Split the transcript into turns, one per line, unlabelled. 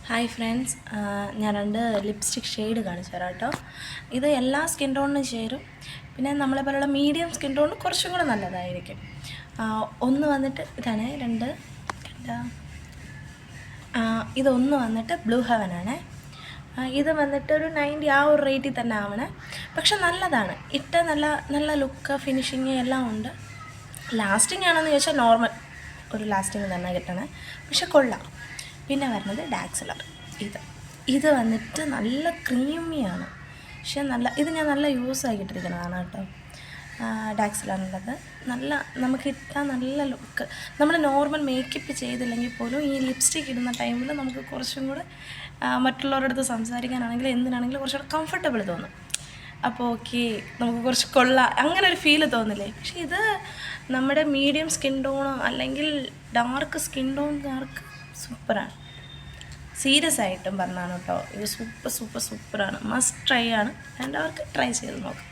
Hi friends, ഞാൻ 2 lipstick shade കാണിച്ചു തരാം കേട്ടോ. ഇത് എല്ലാ സ്കിൻ ടോണിനും ചേരും. പിന്നെ നമ്മളെ പോലുള്ള മീഡിയം സ്കിൻ ടോണിന് കുറച്ചും കൂടെ നല്ലതായിരിക്കും. ഒന്ന് വന്നിട്ട് ഇതാണ് 2 ഇതൊന്ന് വന്നിട്ട് ബ്ലൂ ഹെവനാണ്. ഇത് വന്നിട്ട് ഒരു 90 ആ ഒരു റേറ്റിൽ തന്നെ ആവണേ. പക്ഷെ നല്ലതാണ്, ഇട്ട് നല്ല നല്ല ലുക്ക് ഫിനിഷിങ് എല്ലാം ഉണ്ട്. ലാസ്റ്റിംഗ് ആണെന്ന് ചോദിച്ചാൽ നോർമൽ ഒരു ലാസ്റ്റിംഗ് തന്നെ കിട്ടണേ, പക്ഷെ കൊള്ളാം. പിന്നെ വരുന്നത് ഡാക്സിലർ. ഇത് വന്നിട്ട് നല്ല ക്രീമിയാണ്, പക്ഷെ ഇത് ഞാൻ നല്ല യൂസ് ആക്കിയിട്ടിരിക്കുന്നതാണ് കേട്ടോ. ഡാക്സിലറിൻ്റെത് നല്ല നമുക്ക് ഇട്ടാൽ നല്ല ലുക്ക്. നമ്മൾ നോർമൽ മേക്കപ്പ് ചെയ്തില്ലെങ്കിൽ പോലും ഈ ലിപ്സ്റ്റിക് ഇടുന്ന ടൈമിൽ നമുക്ക് കുറച്ചും കൂടെ മറ്റുള്ളവരുടെ അടുത്ത് സംസാരിക്കാനാണെങ്കിലും എന്തിനാണെങ്കിലും കുറച്ചുകൂടെ കംഫർട്ടബിൾ തോന്നും. അപ്പോൾ ഓക്കെ, നമുക്ക് കുറച്ച് കൊള്ളാം അങ്ങനെ ഒരു ഫീല് തോന്നില്ലേ. പക്ഷേ ഇത് നമ്മുടെ മീഡിയം സ്കിൻ ടോണോ അല്ലെങ്കിൽ ഡാർക്ക് സ്കിൻ ടോൺകാർക്ക് സൂപ്പറാണ്. സീരിയസ് ആയിട്ടും പറഞ്ഞാണ് കേട്ടോ, ഇത് സൂപ്പറാണ്, മസ്റ്റ് ട്രൈ ആണ്. വേണ്ടവർക്ക് ട്രൈ ചെയ്ത് നോക്കാം.